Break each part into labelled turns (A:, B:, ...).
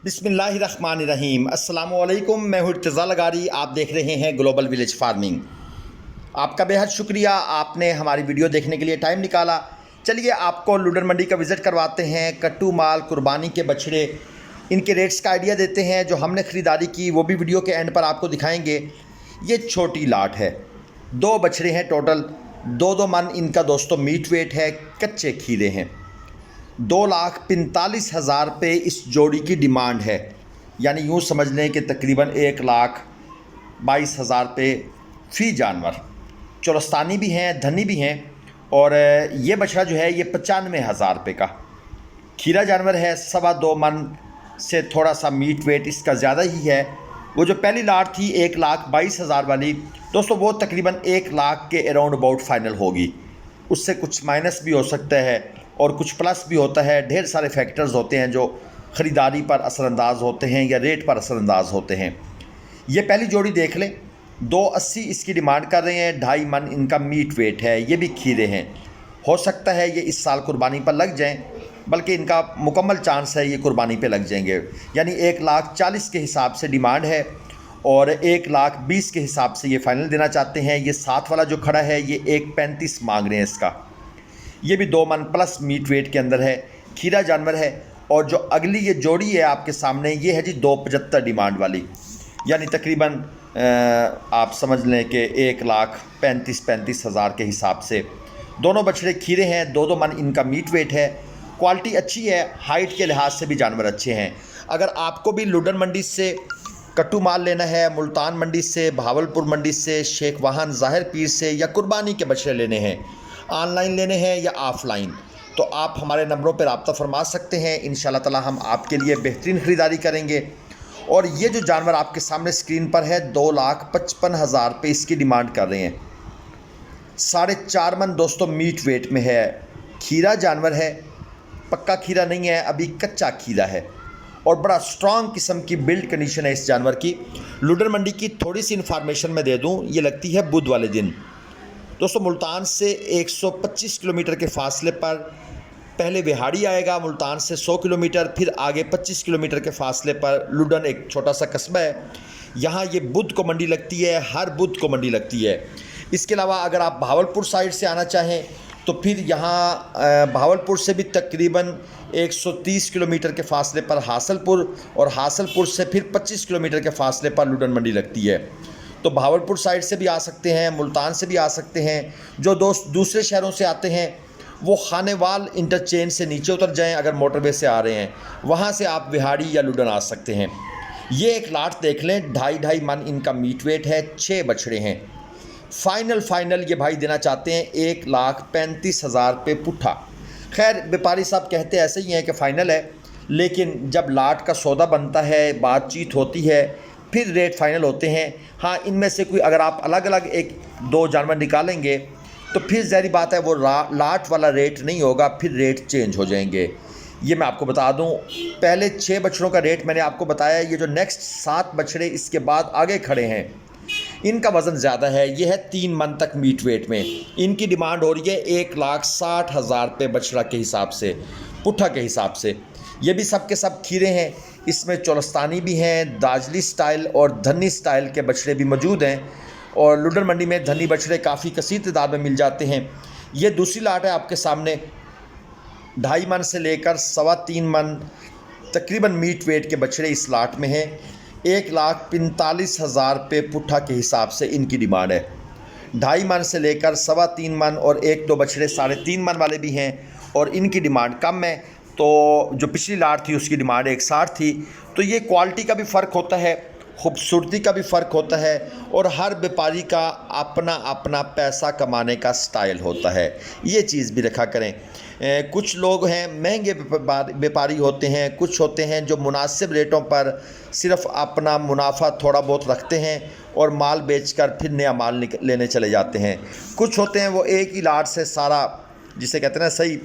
A: बिस्मिल्लाहिर्रहमानिर्रहीम। अस्सलामुअलैकुम। मैं हूं इर्तिज़ा लगारी। आप देख रहे हैं ग्लोबल विलेज फार्मिंग। आपका बेहद शुक्रिया, आपने हमारी वीडियो देखने के लिए टाइम निकाला। चलिए आपको लुडन मंडी का विज़िट करवाते हैं। कट्टू माल, कुर्बानी के बछड़े, इनके रेट्स का आइडिया देते हैं। जो हमने ख़रीदारी की वो भी वीडियो के एंड पर आपको दिखाएंगे। ये छोटी लाट है, 2 बछड़े हैं टोटल, 2-2 मन इनका दोस्तों मीट वेट है। कच्चे खीरे हैं। 2,45,000 रुपये इस जोड़ी की डिमांड है। यानी यूँ समझ लें कि तकरीबन 1,22,000 रुपये फ़ी जानवर। चोलस्तानी भी हैं, धनी भी हैं। और ये बछड़ा जो है ये 95,000 रुपये का खीरा जानवर है। 2.25 मन से थोड़ा सा मीट वेट इसका ज़्यादा ही है। वो जो पहली लाट थी 1,22,000 वाली दोस्तों, वो तकरीबन 1 लाख के अराउंड अबाउट फ़ाइनल होगी। उससे कुछ माइनस भी हो सकता है और कुछ प्लस भी होता है। ढेर सारे फैक्टर्स होते हैं जो ख़रीदारी पर असरअंदाज होते हैं या रेट पर असरअंदाज होते हैं। ये पहली जोड़ी देख लें, 280 इसकी डिमांड कर रहे हैं। 2.5 मन इनका मीट वेट है। ये भी खीरे हैं। हो सकता है ये इस साल कुर्बानी पर लग जाएं, बल्कि इनका मुकम्मल चांस है ये कुर्बानी पे लग जाएंगे। यानी 1,40,000 के हिसाब से डिमांड है और 1,20,000 के हिसाब से ये फ़ाइनल देना चाहते हैं। ये साथ वाला जो खड़ा है ये 1,35,000 मांग रहे हैं इसका। ये भी 2 मन प्लस मीट वेट के अंदर है, खीरा जानवर है। और जो अगली ये जोड़ी है आपके सामने, ये है जी 2,75,000 डिमांड वाली। यानी तकरीबन आप समझ लें कि 1,35,000 के हिसाब से दोनों बछड़े खीरे हैं। 2-2 मन इनका मीट वेट है। क्वालिटी अच्छी है, हाइट के लिहाज से भी जानवर अच्छे हैं। अगर आपको भी लुडन मंडी से कट्टू माल लेना है, मुल्तान मंडी से, भावलपुर मंडी से, शेख वाहन ज़ाहिर पीर से या कुर्बानी के बछड़े लेने हैं, ऑनलाइन लेने हैं या ऑफ़लाइन, तो आप हमारे नंबरों पर रब्ता फरमा सकते हैं। इंशाल्लाह ताला हम आपके लिए बेहतरीन ख़रीदारी करेंगे। और ये जो जानवर आपके सामने स्क्रीन पर है 2,55,000 रुपये इसकी डिमांड कर रहे हैं। 4.5 मन दोस्तों मीट वेट में है। खीरा जानवर है, पक्का खीरा नहीं है, अभी कच्चा खीरा है। और बड़ा स्ट्रॉन्ग किस्म की बिल्ड कंडीशन है इस जानवर की। लुडन मंडी की थोड़ी सी इन्फॉर्मेशन मैं दे दूँ, ये लगती है बुध वाले दिन दोस्तों। मुल्तान से 125 किलोमीटर के फासले पर पहले विहाड़ी आएगा, मुल्तान से 100 किलोमीटर, फिर आगे 25 किलोमीटर के फासले पर लुडन एक छोटा सा कस्बा है। यहाँ ये बुध को मंडी लगती है, हर बुध को मंडी लगती है। इसके अलावा अगर आप भावलपुर साइड से आना चाहें तो फिर यहाँ भावलपुर से भी तकरीबन 130 किलोमीटर के फासले पर हासलपुर, और हासलपुर से फिर 25 किलोमीटर के फासले पर लुडन मंडी लगती है। तो भावलपुर साइड से भी आ सकते हैं, मुल्तान से भी आ सकते हैं। जो दोस्त दूसरे शहरों से आते हैं वो खानेवाल इंटरचेंज से नीचे उतर जाएं। अगर मोटरवे से आ रहे हैं वहाँ से आप विहाड़ी या लुडन आ सकते हैं। ये एक लाट देख लें, 2.5 मन इनका मीट वेट है। 6 बछड़े हैं। फ़ाइनल ये भाई देना चाहते हैं 1,35,000 रुपये पुट्ठा। खैर व्यापारी साहब कहते ऐसे ही हैं कि फ़ाइनल है, लेकिन जब लाट का सौदा बनता है, बातचीत होती है, फिर रेट फ़ाइनल होते हैं। हाँ, इनमें से कोई अगर आप अलग अलग 1-2 जानवर निकालेंगे तो फिर ज़ाहिर बात है वो लाट वाला रेट नहीं होगा, फिर रेट चेंज हो जाएंगे। ये मैं आपको बता दूं, पहले 6 बछड़ों का रेट मैंने आपको बताया। ये जो नेक्स्ट 7 बछड़े इसके बाद आगे खड़े हैं, इनका वज़न ज़्यादा है। ये है 3 मन तक मीट वेट में। इनकी डिमांड हो रही है 1,60,000 रुपये बछड़ा के हिसाब से, पुट्ठा के हिसाब से। ये भी सब के सब खीरे हैं। इसमें चोलस्तानी भी हैं, दाजली स्टाइल और धनी स्टाइल के बछड़े भी मौजूद हैं। और लुडन मंडी में धनी बछड़े काफ़ी कसीर तादाद में मिल जाते हैं। ये दूसरी लाट है आपके सामने। 2.5 मन से लेकर 3.25 मन तकरीबन मीट वेट के बछड़े इस लाट में हैं। 1,45,000 रुपये पुट्ठा के हिसाब से इनकी डिमांड है। 2.5 मन से लेकर 3.25 मन और 1-2 बछड़े 3.5 मन वाले भी हैं और इनकी डिमांड कम है। तो जो पिछली लाट थी उसकी डिमांड 1,60 थी। तो ये क्वालिटी का भी फ़र्क होता है, खूबसूरती का भी फ़र्क होता है, और हर व्यापारी का अपना अपना पैसा कमाने का स्टाइल होता है। ये चीज़ भी रखा करें। कुछ लोग हैं महंगे व्यापारी होते हैं, कुछ होते हैं जो मुनासिब रेटों पर सिर्फ़ अपना मुनाफा थोड़ा बहुत रखते हैं और माल बेचकर फिर नया माल लेने चले जाते हैं। कुछ होते हैं वो एक ही लाट से सारा, जिसे कहते हैं ना, सही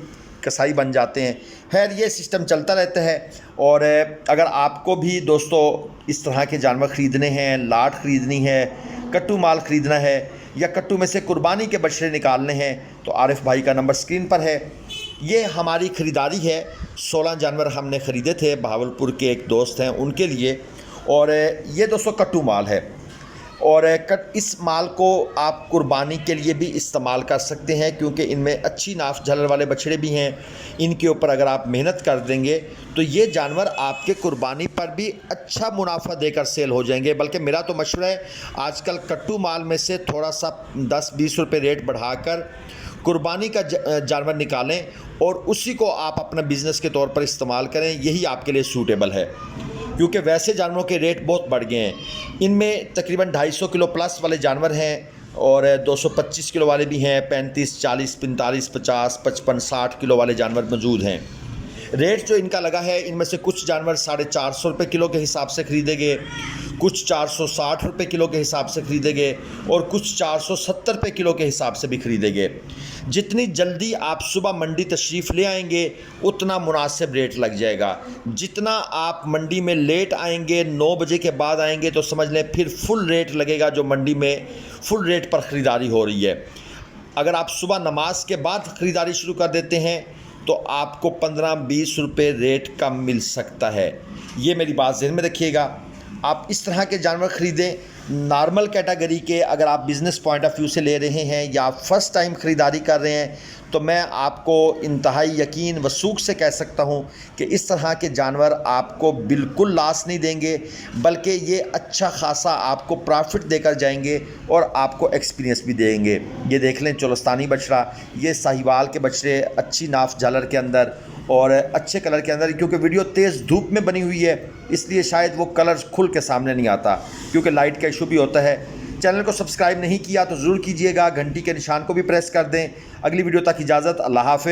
A: कसाई बन जाते हैं। खैर ये सिस्टम चलता रहता है। और अगर आपको भी दोस्तों इस तरह के जानवर ख़रीदने हैं, लाट ख़रीदनी है, कट्टू माल ख़रीदना है या कट्टू में से कुर्बानी के बछड़े निकालने हैं, तो आरिफ भाई का नंबर स्क्रीन पर है। ये हमारी ख़रीदारी है 16 जानवर हमने ख़रीदे थे, बहावलपुर के एक दोस्त हैं उनके लिए। और ये दोस्तों कट्टू माल है, और इस माल को आप कुर्बानी के लिए भी इस्तेमाल कर सकते हैं, क्योंकि इनमें अच्छी नाफ झालर वाले बछड़े भी हैं। इनके ऊपर अगर आप मेहनत कर देंगे तो ये जानवर आपके कुर्बानी पर भी अच्छा मुनाफा देकर सेल हो जाएंगे। बल्कि मेरा तो मशवरा है, आजकल कट्टू माल में से थोड़ा सा 10-20 रुपये रेट बढ़ाकर कुर्बानी का जानवर निकालें और उसी को आप अपना बिज़नेस के तौर पर इस्तेमाल करें। यही आपके लिए सूटेबल है, क्योंकि वैसे जानवरों के रेट बहुत बढ़ गए हैं। इनमें तकरीबन 250 किलो प्लस वाले जानवर हैं और 225 किलो वाले भी हैं, 35, 40, 45, 50, 55, 60 किलो वाले जानवर मौजूद हैं। रेट जो इनका लगा है, इनमें से कुछ जानवर 450 रुपये किलो के हिसाब से ख़रीदे गए, कुछ 460 रुपये किलो के हिसाब से ख़रीदे गए और कुछ 470 रुपये किलो के हिसाब से भी ख़रीदे गए। जितनी जल्दी आप सुबह मंडी तशरीफ़ ले आएंगे उतना मुनासिब रेट लग जाएगा। जितना आप मंडी में लेट आएंगे, 9 बजे के बाद आएंगे, तो समझ लें फिर फुल रेट लगेगा, जो मंडी में फुल रेट पर ख़रीदारी हो रही है। अगर आप सुबह नमाज के बाद ख़रीदारी शुरू कर देते हैं तो आपको 15-20 रुपये रेट कम मिल सकता है। ये मेरी बात ज़हन में रखिएगा। आप इस तरह के जानवर ख़रीदें। नॉर्मल कैटेगरी के अगर आप बिज़नेस पॉइंट ऑफ व्यू से ले रहे हैं या फ़र्स्ट टाइम ख़रीदारी कर रहे हैं, तो मैं आपको इंतहाई यकीन वसूख से कह सकता हूं कि इस तरह के जानवर आपको बिल्कुल लॉस नहीं देंगे, बल्कि ये अच्छा खासा आपको प्रॉफिट देकर जाएंगे और आपको एक्सपीरियंस भी देंगे। ये देख लें चोलस्तानी बछड़ा, ये साहिवाल के बछड़े अच्छी नाफ झालर के अंदर और अच्छे कलर के अंदर, क्योंकि वीडियो तेज़ धूप में बनी हुई है इसलिए शायद वो कलर खुल के सामने नहीं आता, क्योंकि लाइट का इशू भी होता है। चैनल को सब्सक्राइब नहीं किया तो ज़रूर कीजिएगा, घंटी के निशान को भी प्रेस कर दें। अगली वीडियो तक इजाज़त, अल्लाह हाफ़िज़।